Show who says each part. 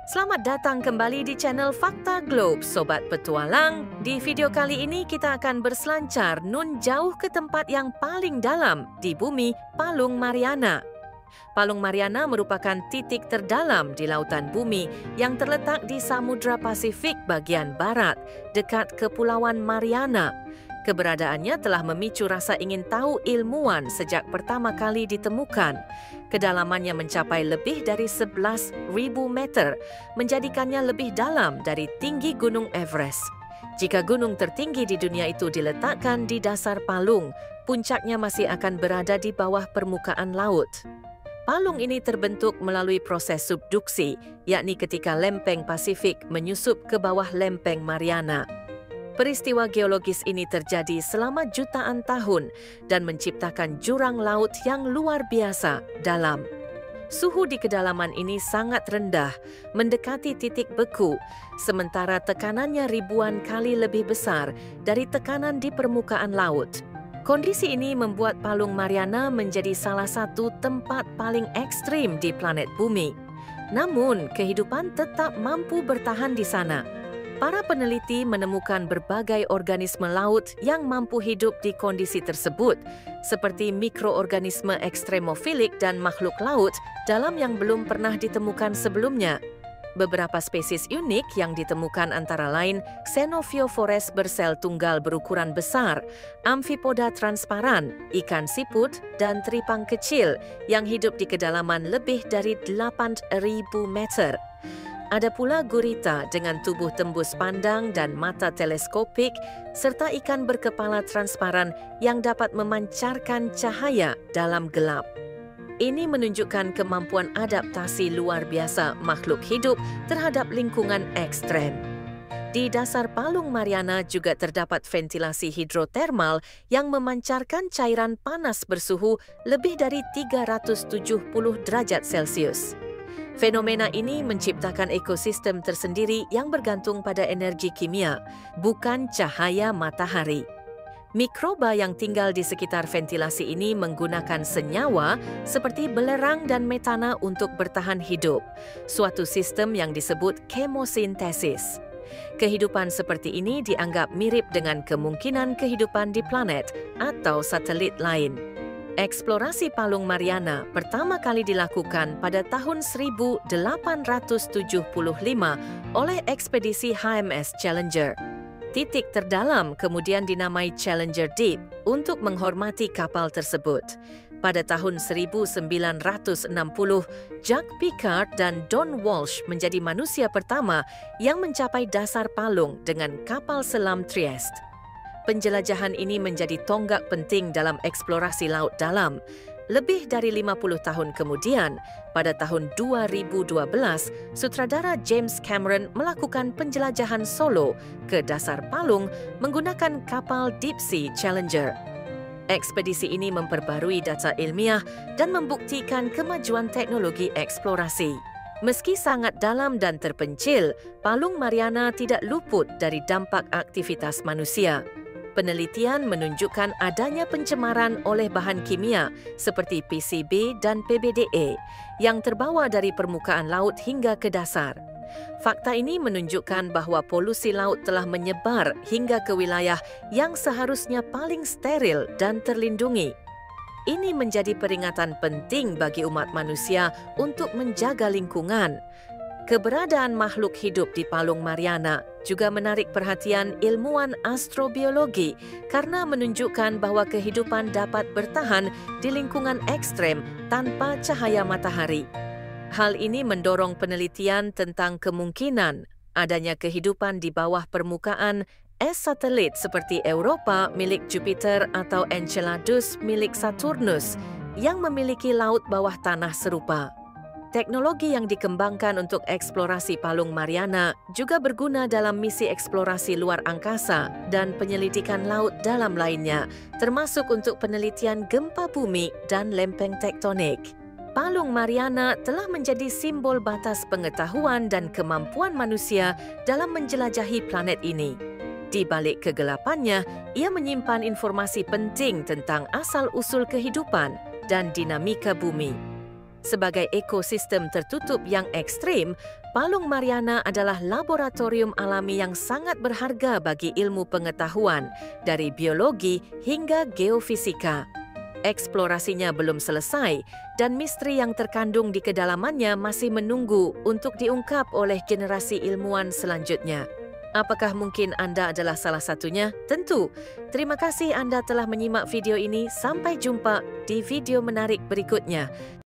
Speaker 1: Selamat datang kembali di channel Fakta Globe, Sobat Petualang. Di video kali ini kita akan berselancar nun jauh ke tempat yang paling dalam di bumi, Palung Mariana. Palung Mariana merupakan titik terdalam di lautan bumi yang terletak di Samudra Pasifik bagian barat, dekat Kepulauan Mariana. Keberadaannya telah memicu rasa ingin tahu ilmuwan sejak pertama kali ditemukan. Kedalamannya mencapai lebih dari 11.000 meter, menjadikannya lebih dalam dari tinggi Gunung Everest. Jika gunung tertinggi di dunia itu diletakkan di dasar palung, puncaknya masih akan berada di bawah permukaan laut. Palung ini terbentuk melalui proses subduksi, yakni ketika lempeng Pasifik menyusup ke bawah lempeng Mariana. Peristiwa geologis ini terjadi selama jutaan tahun dan menciptakan jurang laut yang luar biasa dalam. Suhu di kedalaman ini sangat rendah, mendekati titik beku, sementara tekanannya ribuan kali lebih besar dari tekanan di permukaan laut. Kondisi ini membuat Palung Mariana menjadi salah satu tempat paling ekstrim di planet Bumi. Namun, kehidupan tetap mampu bertahan di sana. Para peneliti menemukan berbagai organisme laut yang mampu hidup di kondisi tersebut, seperti mikroorganisme ekstremofilik dan makhluk laut dalam yang belum pernah ditemukan sebelumnya. Beberapa spesies unik yang ditemukan antara lain Xenophiophores bersel tunggal berukuran besar, amfipoda transparan, ikan siput, dan teripang kecil yang hidup di kedalaman lebih dari 8.000 meter. Ada pula gurita dengan tubuh tembus pandang dan mata teleskopik, serta ikan berkepala transparan yang dapat memancarkan cahaya dalam gelap. Ini menunjukkan kemampuan adaptasi luar biasa makhluk hidup terhadap lingkungan ekstrem. Di dasar Palung Mariana juga terdapat ventilasi hidrotermal yang memancarkan cairan panas bersuhu lebih dari 370 derajat Celcius. Fenomena ini menciptakan ekosistem tersendiri yang bergantung pada energi kimia, bukan cahaya matahari. Mikroba yang tinggal di sekitar ventilasi ini menggunakan senyawa seperti belerang dan metana untuk bertahan hidup, suatu sistem yang disebut kemosintesis. Kehidupan seperti ini dianggap mirip dengan kemungkinan kehidupan di planet atau satelit lain. Eksplorasi Palung Mariana pertama kali dilakukan pada tahun 1875 oleh ekspedisi HMS Challenger. Titik terdalam kemudian dinamai Challenger Deep untuk menghormati kapal tersebut. Pada tahun 1960, Jack Pickard dan Don Walsh menjadi manusia pertama yang mencapai dasar palung dengan kapal selam Trieste. Penjelajahan ini menjadi tonggak penting dalam eksplorasi laut dalam. Lebih dari 50 tahun kemudian, pada tahun 2012, sutradara James Cameron melakukan penjelajahan solo ke dasar palung menggunakan kapal Deep Sea Challenger. Ekspedisi ini memperbarui data ilmiah dan membuktikan kemajuan teknologi eksplorasi. Meski sangat dalam dan terpencil, Palung Mariana tidak luput dari dampak aktivitas manusia. Penelitian menunjukkan adanya pencemaran oleh bahan kimia seperti PCB dan PBDE yang terbawa dari permukaan laut hingga ke dasar. Fakta ini menunjukkan bahwa polusi laut telah menyebar hingga ke wilayah yang seharusnya paling steril dan terlindungi. Ini menjadi peringatan penting bagi umat manusia untuk menjaga lingkungan. Keberadaan makhluk hidup di Palung Mariana juga menarik perhatian ilmuwan astrobiologi karena menunjukkan bahwa kehidupan dapat bertahan di lingkungan ekstrem tanpa cahaya matahari. Hal ini mendorong penelitian tentang kemungkinan adanya kehidupan di bawah permukaan satelit seperti Europa milik Jupiter atau Enceladus milik Saturnus yang memiliki laut bawah tanah serupa. Teknologi yang dikembangkan untuk eksplorasi Palung Mariana juga berguna dalam misi eksplorasi luar angkasa dan penyelidikan laut dalam lainnya, termasuk untuk penelitian gempa bumi dan lempeng tektonik. Palung Mariana telah menjadi simbol batas pengetahuan dan kemampuan manusia dalam menjelajahi planet ini. Di balik kegelapannya, ia menyimpan informasi penting tentang asal-usul kehidupan dan dinamika bumi. Sebagai ekosistem tertutup yang ekstrim, Palung Mariana adalah laboratorium alami yang sangat berharga bagi ilmu pengetahuan, dari biologi hingga geofisika. Eksplorasinya belum selesai dan misteri yang terkandung di kedalamannya masih menunggu untuk diungkap oleh generasi ilmuwan selanjutnya. Apakah mungkin anda adalah salah satunya? Tentu. Terima kasih anda telah menyimak video ini. Sampai jumpa di video menarik berikutnya.